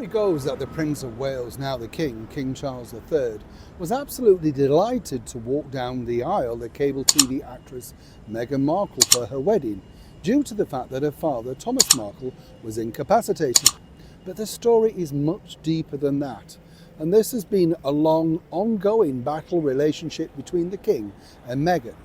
story goes that the Prince of Wales, now the King, King Charles III, was absolutely delighted to walk down the aisle the cable TV actress Meghan Markle for her wedding, due to the fact that her father, Thomas Markle, was incapacitated. But the story is much deeper than that, and this has been a long, ongoing battle relationship between the King and Meghan.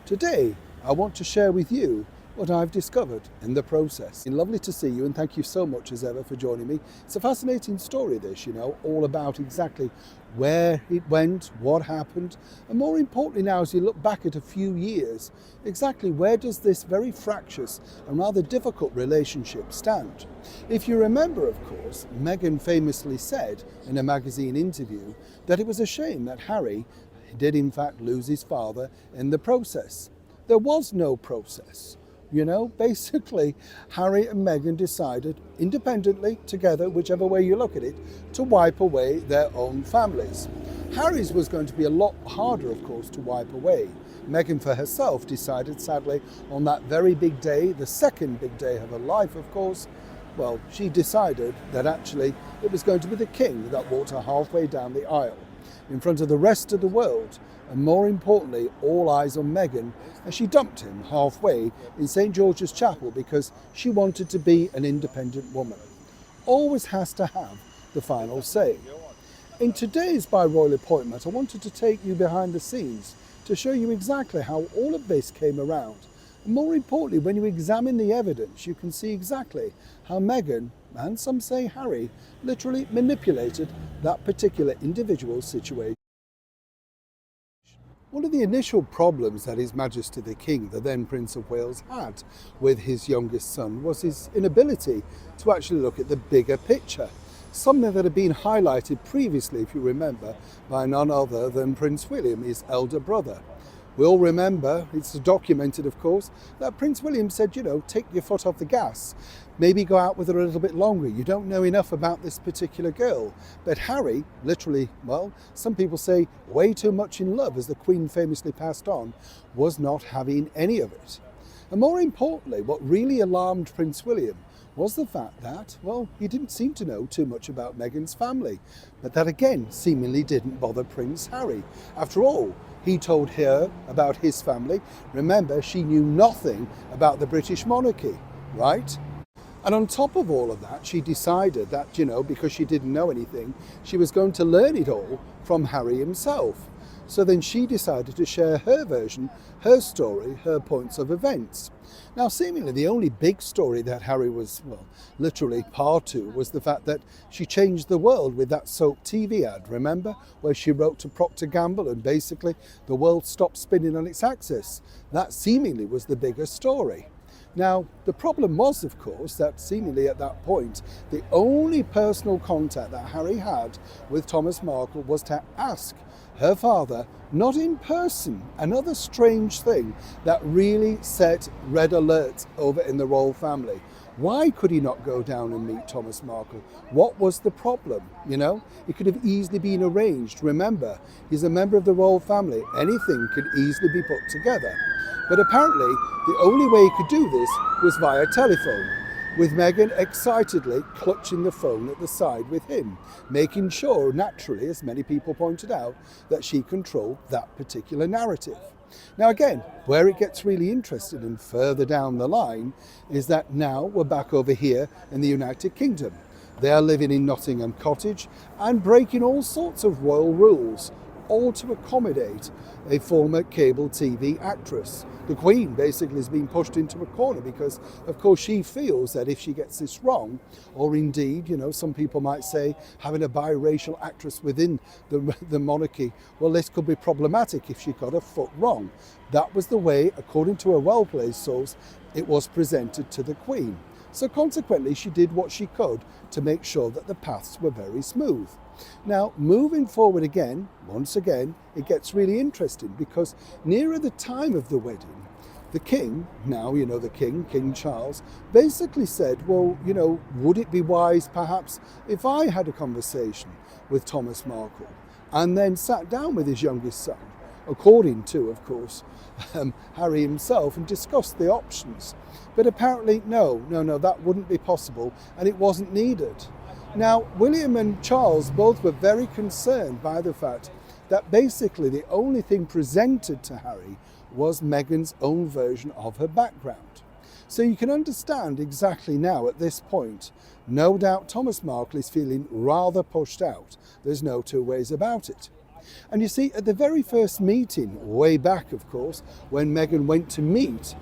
Today, I want to share with you what I've discovered in the process. It's lovely to see you, and thank you so much as ever for joining me. It's a fascinating story, this, all about exactly where it went, what happened, and more importantly now, as you look back at a few years, exactly where does this very fractious and rather difficult relationship stand? If you remember, of course, Meghan famously said in a magazine interview that it was a shame that Harry did in fact lose his father in the process. There was no process. Basically, Harry and Meghan decided independently, together, whichever way you look at it, to wipe away their own families. Harry's was going to be a lot harder, of course, to wipe away. Meghan for herself decided, sadly, on that very big day, the second big day of her life, of course, well, she decided that actually it was going to be the King that walked her halfway down the aisle, in front of the rest of the world, and more importantly, all eyes on Meghan, as she dumped him halfway in St. George's Chapel because she wanted to be an independent woman. Always has to have the final say. In today's By Royal Appointment, I wanted to take you behind the scenes to show you exactly how all of this came around. And more importantly, when you examine the evidence, you can see exactly how Meghan, and some say Harry, literally manipulated that particular individual's situation. One of the initial problems that His Majesty the King, the then Prince of Wales, had with his youngest son was his inability to actually look at the bigger picture. Something that had been highlighted previously, if you remember, by none other than Prince William, his elder brother. We all remember, it's documented of course, that Prince William said, take your foot off the gas. Maybe go out with her a little bit longer. You don't know enough about this particular girl. But Harry, literally, well, some people say way too much in love, as the Queen famously passed on, was not having any of it. And more importantly, what really alarmed Prince William was the fact that, well, he didn't seem to know too much about Meghan's family. But that again seemingly didn't bother Prince Harry. After all, he told her about his family. Remember, she knew nothing about the British monarchy, right? And on top of all of that, she decided that, because she didn't know anything, she was going to learn it all from Harry himself. So then she decided to share her version, her story, her points of events. Now, seemingly the only big story that Harry was, well, literally part to was the fact that she changed the world with that soap TV ad, remember? Where she wrote to Procter & Gamble and basically the world stopped spinning on its axis. That seemingly was the bigger story. Now, the problem was, of course, that seemingly at that point, the only personal contact that Harry had with Thomas Markle was to ask her father, not in person, another strange thing that really set red alerts over in the royal family. Why could he not go down and meet Thomas Markle? What was the problem? It could have easily been arranged. Remember, he's a member of the royal family. Anything could easily be put together. But apparently, the only way he could do this was via telephone, with Meghan excitedly clutching the phone at the side with him, making sure, naturally, as many people pointed out, that she controlled that particular narrative. Now again, where it gets really interesting and further down the line is that now we're back over here in the United Kingdom. They are living in Nottingham Cottage and breaking all sorts of royal rules, all to accommodate a former cable TV actress. The Queen basically has been pushed into a corner because, of course, she feels that if she gets this wrong, or indeed, some people might say having a biracial actress within the monarchy, well, this could be problematic if she got her foot wrong. That was the way, according to a well-placed source, it was presented to the Queen. So consequently, she did what she could to make sure that the paths were very smooth. Now, moving forward again, once again, it gets really interesting because nearer the time of the wedding, the King, now, the King, King Charles, basically said, well, would it be wise perhaps if I had a conversation with Thomas Markle and then sat down with his youngest son, according to, of course, Harry himself, and discussed the options. But apparently, no, that wouldn't be possible and it wasn't needed. Now, William and Charles both were very concerned by the fact that basically the only thing presented to Harry was Meghan's own version of her background. So you can understand exactly now at this point, no doubt Thomas Markle is feeling rather pushed out. There's no two ways about it. And you see, at the very first meeting, way back of course, when Meghan went to meet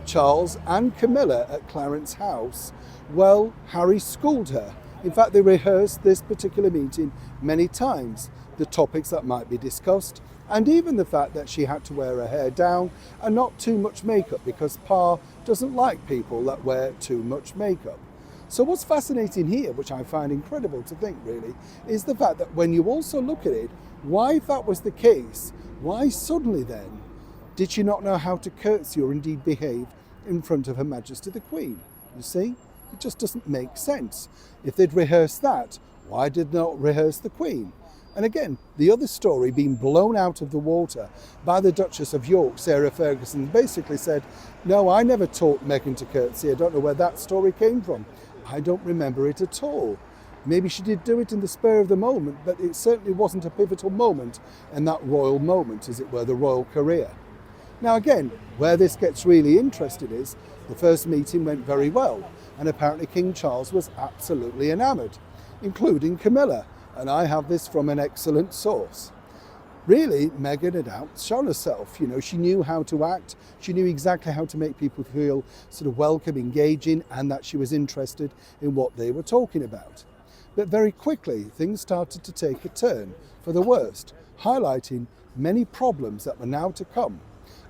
Charles and Camilla at Clarence House, well, Harry schooled her. In fact, they rehearsed this particular meeting many times, the topics that might be discussed, and even the fact that she had to wear her hair down and not too much makeup, because Pa doesn't like people that wear too much makeup. So what's fascinating here, which I find incredible to think really, is the fact that when you also look at it, why, if that was the case, why suddenly then did she not know how to curtsy or indeed behave in front of Her Majesty the Queen? You see, it just doesn't make sense. If they'd rehearsed that, why did they not rehearse the Queen? And again, the other story being blown out of the water by the Duchess of York, Sarah Ferguson, basically said, no, I never taught Meghan to curtsy. I don't know where that story came from. I don't remember it at all. Maybe she did do it in the spur of the moment, but it certainly wasn't a pivotal moment in that royal moment, as it were, the royal career. Now again, where this gets really interesting is the first meeting went very well, and apparently King Charles was absolutely enamoured, including Camilla, and I have this from an excellent source. Really, Meghan had outshone herself. You know, she knew how to act, she knew exactly how to make people feel sort of welcome, engaging, and that she was interested in what they were talking about. But very quickly, things started to take a turn for the worst, highlighting many problems that were now to come.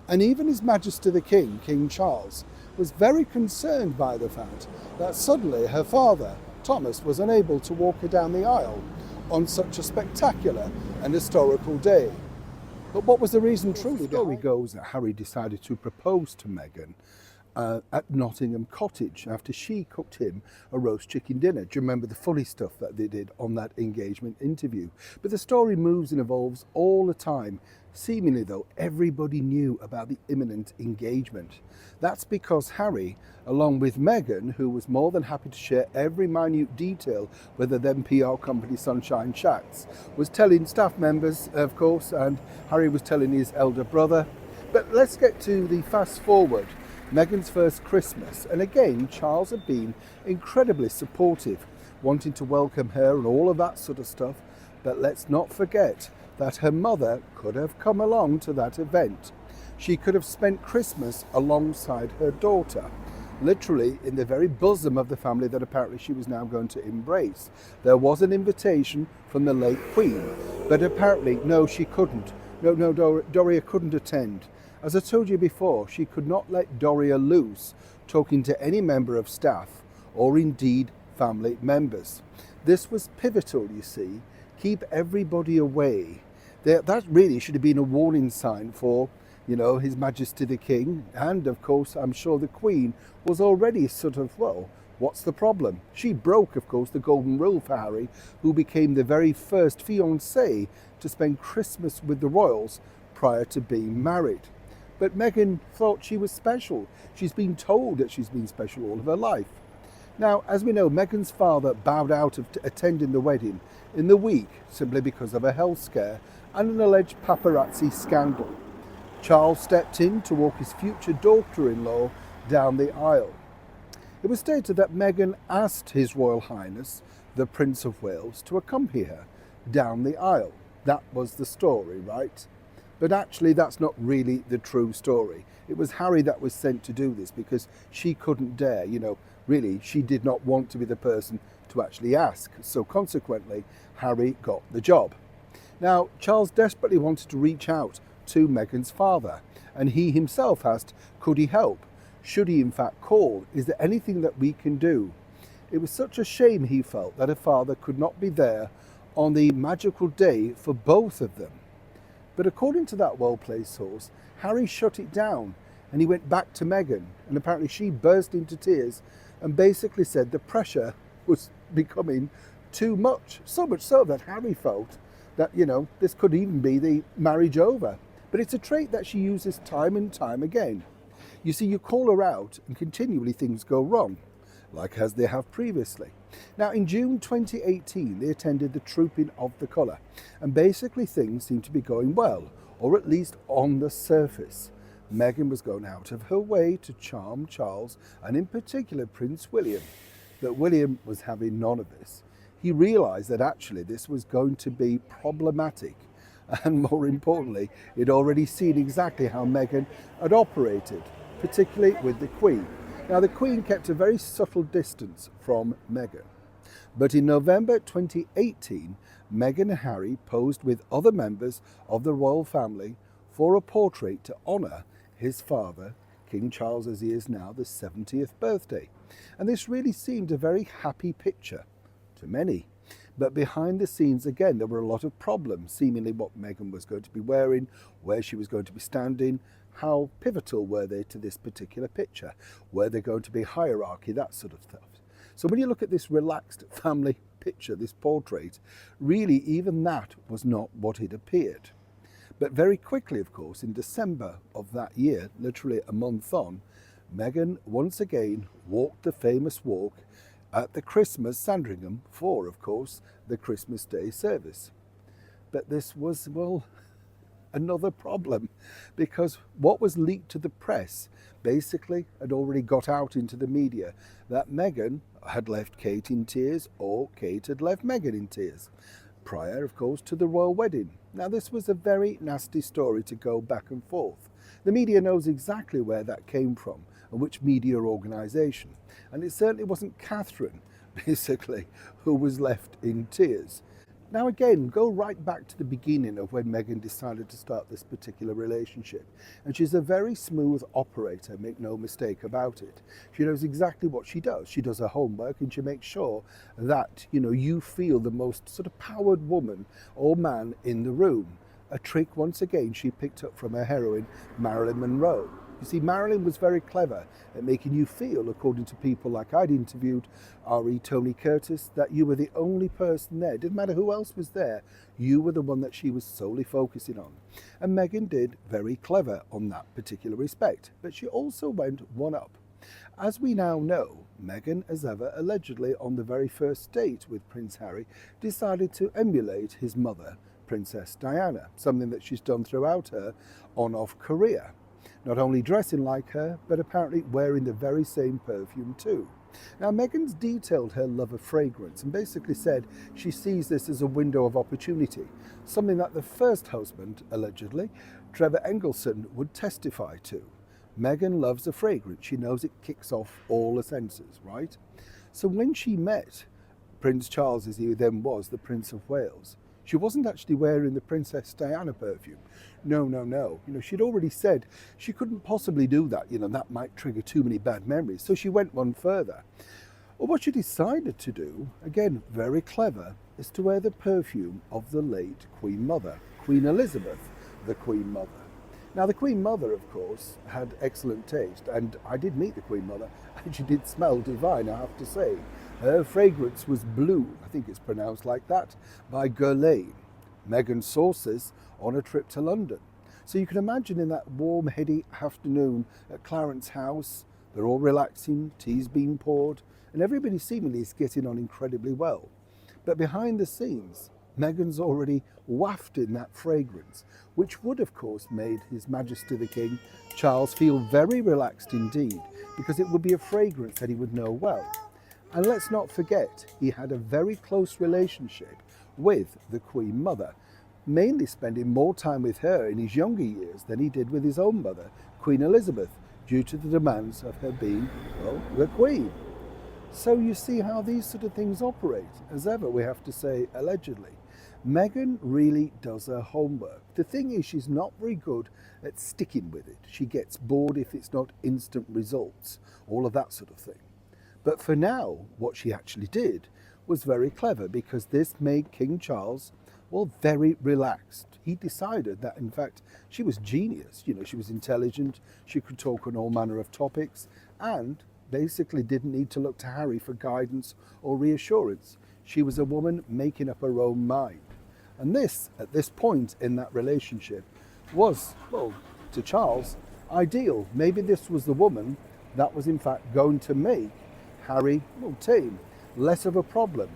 And even His Majesty the King, King Charles, was very concerned by the fact that suddenly her father, Thomas, was unable to walk her down the aisle on such a spectacular and historical day. But what was the reason truly? The story goes that Harry decided to propose to Meghan at Nottingham Cottage after she cooked him a roast chicken dinner. Do you remember the funny stuff that they did on that engagement interview? But the story moves and evolves all the time. Seemingly though, everybody knew about the imminent engagement. That's because Harry, along with Meghan, who was more than happy to share every minute detail with the then PR company Sunshine Chats, was telling staff members, of course, and Harry was telling his elder brother. But let's get to the fast forward. Meghan's first Christmas, and again Charles had been incredibly supportive, wanting to welcome her and all of that sort of stuff, but let's not forget that her mother could have come along to that event. She could have spent Christmas alongside her daughter, literally in the very bosom of the family that apparently she was now going to embrace. There was an invitation from the late Queen, but apparently no, she couldn't. No, Doria couldn't attend. As I told you before, she could not let Doria loose talking to any member of staff or indeed family members. This was pivotal, you see. Keep everybody away. That really should have been a warning sign for, you know, His Majesty the King, and of course I'm sure the Queen was already sort of, well, what's the problem? She broke, of course, the golden rule for Harry, who became the very first fiancé to spend Christmas with the royals prior to being married. But Meghan thought she was special. She's been told that she's been special all of her life. Now, as we know, Meghan's father bowed out of attending the wedding in the week simply because of a health scare and an alleged paparazzi scandal. Charles stepped in to walk his future daughter-in-law down the aisle. It was stated that Meghan asked His Royal Highness, the Prince of Wales, to accompany her down the aisle. That was the story, right? But actually, that's not really the true story. It was Harry that was sent to do this because she couldn't dare, you know, really, she did not want to be the person to actually ask. So consequently, Harry got the job. Now, Charles desperately wanted to reach out to Meghan's father, and he himself asked, could he help? Should he in fact call? Is there anything that we can do? It was such a shame, he felt, that her father could not be there on the magical day for both of them. But according to that well-placed source, Harry shut it down and he went back to Meghan, and apparently she burst into tears and basically said the pressure was becoming too much. So much so that Harry felt that, you know, this could even be the marriage over. But it's a trait that she uses time and time again. You see, you call her out and continually things go wrong. like as they have previously. Now, in June 2018, they attended the Trooping of the Colour, and basically things seemed to be going well, or at least on the surface. Meghan was going out of her way to charm Charles, and in particular Prince William. But William was having none of this. He realised that actually this was going to be problematic, and more importantly, he'd already seen exactly how Meghan had operated, particularly with the Queen. Now, the Queen kept a very subtle distance from Meghan. But in November 2018, Meghan and Harry posed with other members of the royal family for a portrait to honour his father, King Charles as he is now, the 70th birthday. And this really seemed a very happy picture to many. But behind the scenes, again, there were a lot of problems, seemingly what Meghan was going to be wearing, where she was going to be standing, how pivotal were they to this particular picture, were there going to be hierarchy, that sort of stuff. So when you look at this relaxed family picture, this portrait, really even that was not what it appeared. But very quickly, of course, in December of that year, literally a month on, Meghan once again walked the famous walk at the Christmas Sandringham for, of course, the Christmas Day service. But this was, well, another problem, because what was leaked to the press basically had already got out into the media that Meghan had left Kate in tears, or Kate had left Meghan in tears, prior, of course, to the royal wedding. Now, this was a very nasty story to go back and forth. The media knows exactly where that came from and which media organisation. And it certainly wasn't Catherine, basically, who was left in tears. Now again, go right back to the beginning of when Meghan decided to start this particular relationship. And she's a very smooth operator, make no mistake about it. She knows exactly what she does. She does her homework and she makes sure that, you feel the most sort of powered woman or man in the room. A trick, once again, she picked up from her heroine, Marilyn Monroe. You see, Marilyn was very clever at making you feel, according to people like I'd interviewed, R.E. Tony Curtis, that you were the only person there. It didn't matter who else was there. You were the one that she was solely focusing on. And Meghan did very clever on that particular respect. But she also went one up. As we now know, Meghan, as ever, allegedly on the very first date with Prince Harry, decided to emulate his mother, Princess Diana, something that she's done throughout her on-off career. Not only dressing like her, but apparently wearing the very same perfume too. Now, Meghan's detailed her love of fragrance and basically said she sees this as a window of opportunity, something that the first husband, allegedly, Trevor Engelson, would testify to. Meghan loves a fragrance. She knows it kicks off all the senses, right? So when she met Prince Charles, as he then was, the Prince of Wales, she wasn't actually wearing the Princess Diana perfume. No. She'd already said she couldn't possibly do that. That might trigger too many bad memories. So she went one further. Well, what she decided to do, again, very clever, is to wear the perfume of the late Queen Mother, Queen Elizabeth, the Queen Mother. Now, the Queen Mother, of course, had excellent taste, and I did meet the Queen Mother, and she did smell divine, I have to say. Her fragrance was Blue, I think it's pronounced like that, by Guerlain, Meghan's sources on a trip to London. So you can imagine in that warm, heady afternoon at Clarence House, they're all relaxing, tea's being poured, and everybody seemingly is getting on incredibly well. But behind the scenes, Meghan's already wafted that fragrance, which would, of course, made His Majesty the King Charles feel very relaxed indeed, because it would be a fragrance that he would know well. And let's not forget, he had a very close relationship with the Queen Mother, mainly spending more time with her in his younger years than he did with his own mother, Queen Elizabeth, due to the demands of her being, well, the Queen. So you see how these sort of things operate. As ever, we have to say, allegedly. Meghan really does her homework. The thing is, she's not very good at sticking with it. She gets bored if it's not instant results, all of that sort of thing. But for now, what she actually did was very clever, because this made King Charles, well, very relaxed. He decided that, in fact, she was genius. She was intelligent, she could talk on all manner of topics, and basically didn't need to look to Harry for guidance or reassurance. She was a woman making up her own mind. And this, at this point in that relationship, was, well, to Charles, ideal. Maybe this was the woman that was, in fact, going to make Harry, well, tame, less of a problem.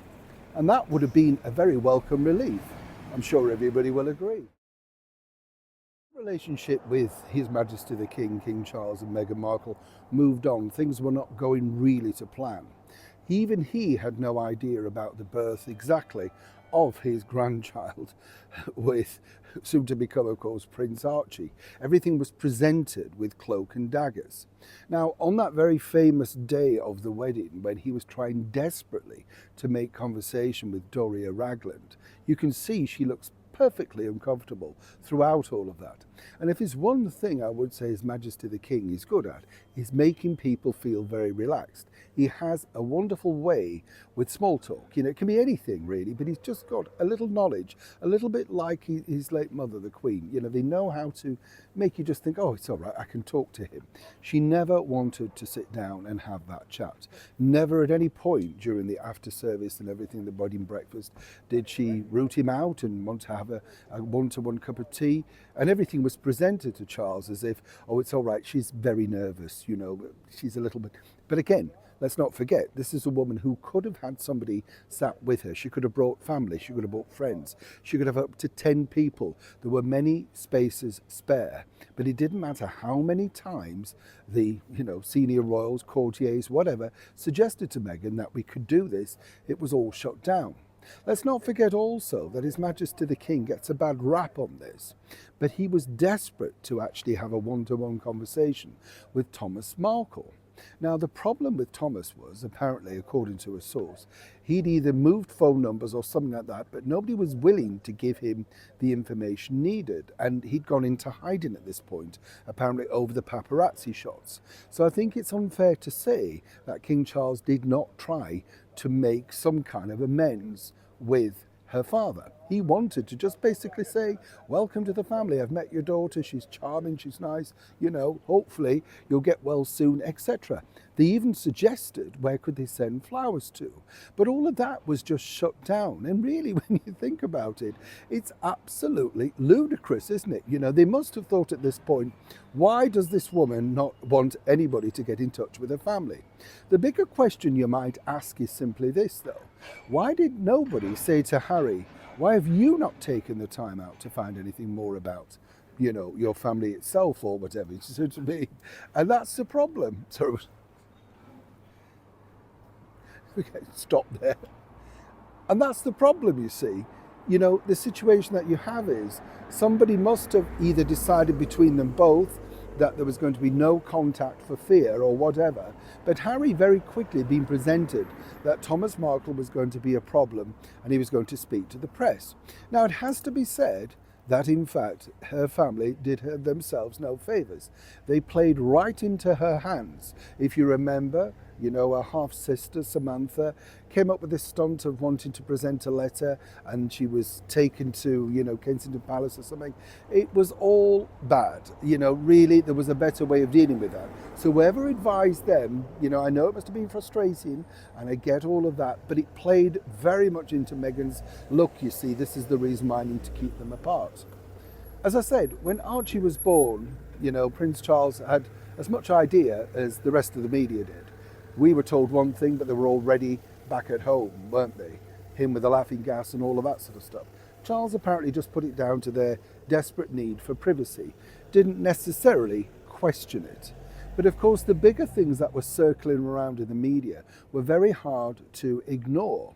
And that would have been a very welcome relief. I'm sure everybody will agree. Relationship with His Majesty the King, King Charles and Meghan Markle moved on. Things were not going really to plan. Even he had no idea about the birth exactly of his grandchild with soon to become, of course, Prince Archie. Everything was presented with cloak and daggers. Now, on that very famous day of the wedding, when he was trying desperately to make conversation with Doria Ragland, you can see she looks perfectly uncomfortable throughout all of that. And if it's one thing I would say His Majesty the King is good at, is making people feel very relaxed. He has a wonderful way with small talk. It can be anything really, but he's just got a little knowledge, a little bit like his late mother, the Queen. They know how to make you just think, oh, it's all right, I can talk to him. She never wanted to sit down and have that chat. Never at any point during the after service and everything, the wedding breakfast, did she root him out and want to have a one-to-one cup of tea. And everything was presented to Charles as if, oh, it's all right, she's very nervous, she's a little bit. But again, let's not forget, this is a woman who could have had somebody sat with her. She could have brought family, she could have brought friends, she could have up to 10 people. There were many spaces spare, but it didn't matter how many times the senior royals, courtiers, whatever, suggested to Meghan that we could do this, it was all shut down. Let's not forget also that His Majesty the King gets a bad rap on this, but he was desperate to actually have a one-to-one conversation with Thomas Markle. Now, the problem with Thomas was, apparently, according to a source, he'd either moved phone numbers or something like that, but nobody was willing to give him the information needed. And he'd gone into hiding at this point, apparently over the paparazzi shots. So I think it's unfair to say that King Charles did not try to make some kind of amends with her father. He wanted to just basically say, welcome to the family, I've met your daughter, she's charming, she's nice, hopefully you'll get well soon, etc. They even suggested where could they send flowers to. But all of that was just shut down. And really, when you think about it, it's absolutely ludicrous, isn't it? They must have thought at this point, why does this woman not want anybody to get in touch with her family? The bigger question you might ask is simply this, though. Why did nobody say to Harry, why have you not taken the time out to find anything more about, your family itself or whatever? It's to me. And that's the problem. So, okay, stop there. And that's the problem, you see. The situation that you have is somebody must have either decided between them both that there was going to be no contact for fear or whatever. But Harry very quickly had been presented that Thomas Markle was going to be a problem and he was going to speak to the press. Now, it has to be said that, in fact, her family did her themselves no favours. They played right into her hands. If you remember, her half-sister, Samantha, came up with this stunt of wanting to present a letter and she was taken to, Kensington Palace or something. It was all bad. Really, there was a better way of dealing with that. So whoever advised them, I know it must have been frustrating and I get all of that, but it played very much into Meghan's look, you see, this is the reason why I need to keep them apart. As I said, when Archie was born, Prince Charles had as much idea as the rest of the media did. We were told one thing, but they were already back at home, weren't they? Him with the laughing gas and all of that sort of stuff. Charles apparently just put it down to their desperate need for privacy, didn't necessarily question it. But of course, the bigger things that were circling around in the media were very hard to ignore.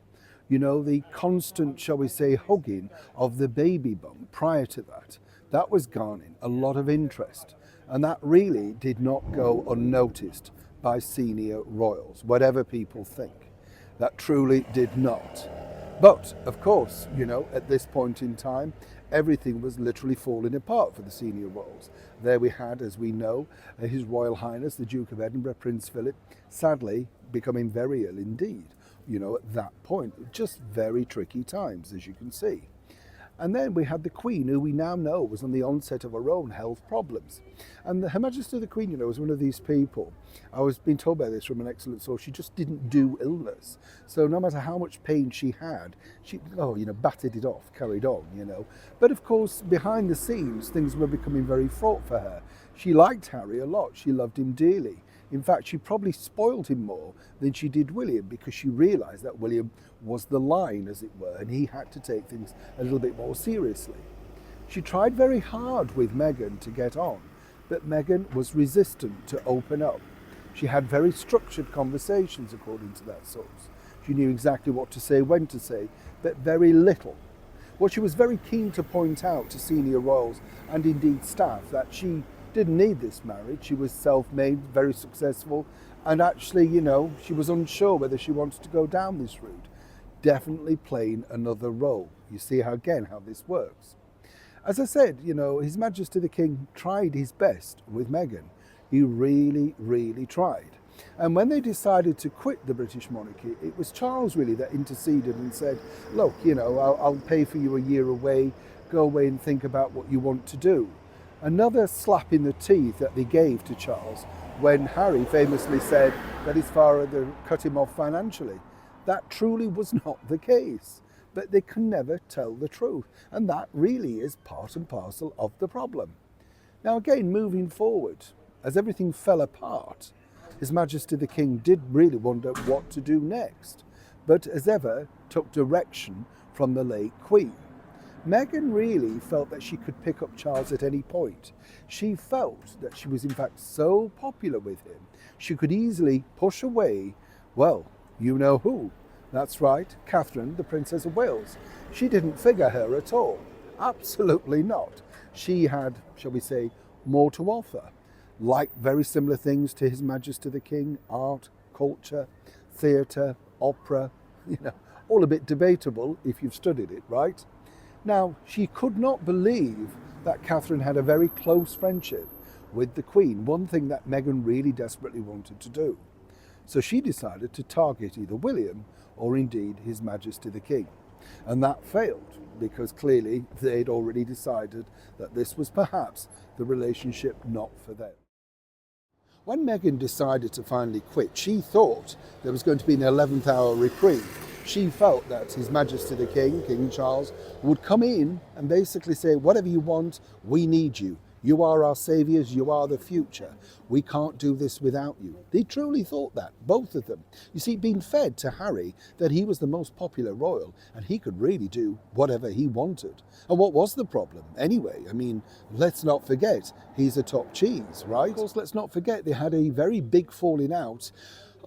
The constant, shall we say, hugging of the baby bump prior to that. That was garnering a lot of interest. And that really did not go unnoticed by senior royals, whatever people think. That truly did not. But, of course, at this point in time, everything was literally falling apart for the senior royals. There we had, as we know, His Royal Highness, the Duke of Edinburgh, Prince Philip, sadly becoming very ill indeed, at that point. Just very tricky times, as you can see. And then we had the Queen, who we now know was on the onset of her own health problems. And Her Majesty the Queen, was one of these people. I was being told by this from an excellent source, she just didn't do illness. So no matter how much pain she had, she, batted it off, carried on, But of course, behind the scenes, things were becoming very fraught for her. She liked Harry a lot. She loved him dearly. In fact, she probably spoiled him more than she did William, because she realised that William was the line, as it were, and he had to take things a little bit more seriously. She tried very hard with Meghan to get on, but Meghan was resistant to open up. She had very structured conversations, according to that source. She knew exactly what to say, when to say, but very little. Well, she was very keen to point out to senior royals and indeed staff that she didn't need this marriage. She was self-made, very successful, and actually, she was unsure whether she wanted to go down this route. Definitely playing another role. You see how this works. As I said, His Majesty the King tried his best with Meghan. He really, really tried. And when they decided to quit the British monarchy, it was Charles really that interceded and said, look, I'll pay for you a year away, go away and think about what you want to do. Another slap in the teeth that they gave to Charles when Harry famously said that his father had cut him off financially. That truly was not the case. But they can never tell the truth. And that really is part and parcel of the problem. Now again, moving forward, as everything fell apart, His Majesty the King did really wonder what to do next, but as ever took direction from the late Queen. Meghan really felt that she could pick up Charles at any point. She felt that she was in fact so popular with him, she could easily push away, well, you know who. That's right, Catherine, the Princess of Wales. She didn't figure her at all. Absolutely not. She had, shall we say, more to offer. Like very similar things to His Majesty the King, art, culture, theatre, opera, all a bit debatable if you've studied it, right? Now, she could not believe that Catherine had a very close friendship with the Queen, one thing that Meghan really desperately wanted to do. So she decided to target either William or indeed His Majesty the King. And that failed, because clearly they'd already decided that this was perhaps the relationship not for them. When Meghan decided to finally quit, she thought there was going to be an 11th hour reprieve. She felt that His Majesty the King, King Charles, would come in and basically say, whatever you want, we need you. You are our saviours, you are the future. We can't do this without you. They truly thought that, both of them. You see, being fed to Harry that he was the most popular royal and he could really do whatever he wanted. And what was the problem? Anyway, let's not forget, he's a top cheese, right? Of course, let's not forget they had a very big falling out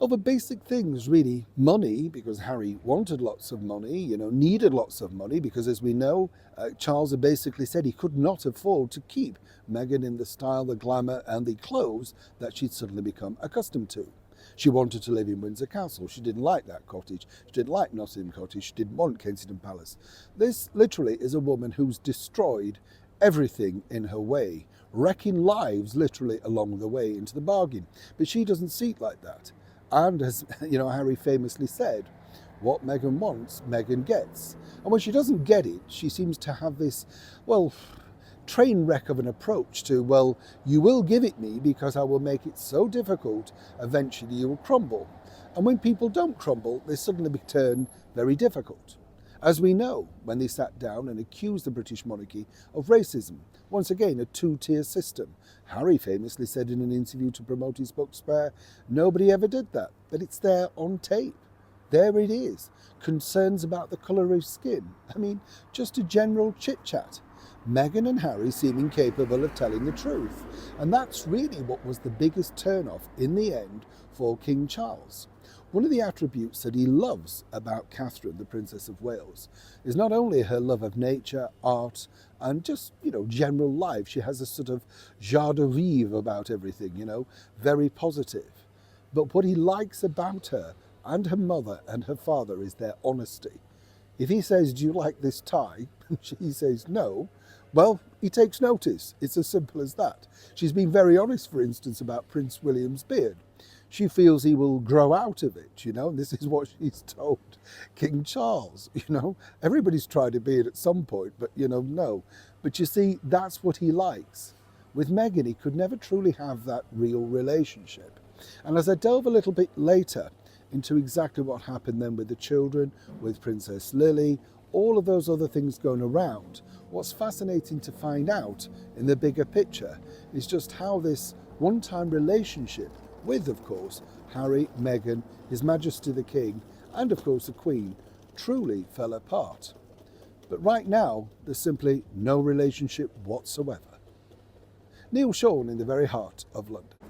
over basic things, really. Money, because Harry wanted lots of money, needed lots of money, because as we know, Charles had basically said he could not afford to keep Meghan in the style, the glamour and the clothes that she'd suddenly become accustomed to. She wanted to live in Windsor Castle. She didn't like that cottage. She didn't like Nottingham Cottage. She didn't want Kensington Palace. This literally is a woman who's destroyed everything in her way, wrecking lives literally along the way into the bargain. But she doesn't see it like that. And as Harry famously said, what Meghan wants, Meghan gets. And when she doesn't get it, she seems to have this, train wreck of an approach to, you will give it me because I will make it so difficult, eventually you will crumble. And when people don't crumble, they suddenly turn very difficult. As we know, when they sat down and accused the British monarchy of racism, once again a two-tier system. Harry famously said in an interview to promote his book Spare, nobody ever did that, but it's there on tape. There it is. Concerns about the colour of skin. Just a general chit-chat. Meghan and Harry seem incapable of telling the truth. And that's really what was the biggest turn-off in the end for King Charles. One of the attributes that he loves about Catherine, the Princess of Wales, is not only her love of nature, art, and just, general life. She has a sort of joie de vivre about everything, very positive. But what he likes about her and her mother and her father is their honesty. If he says, do you like this tie? And she says no, he takes notice. It's as simple as that. She's been very honest, for instance, about Prince William's beard. She feels he will grow out of it, and this is what she's told King Charles, Everybody's tried a beard at some point, but, no. But you see, that's what he likes. With Meghan, he could never truly have that real relationship. And as I delve a little bit later into exactly what happened then with the children, with Princess Lily, all of those other things going around, what's fascinating to find out in the bigger picture is just how this one-time relationship with, of course, Harry, Meghan, His Majesty the King, and of course the Queen, truly fell apart. But right now, there's simply no relationship whatsoever. Neil Sean in the very heart of London.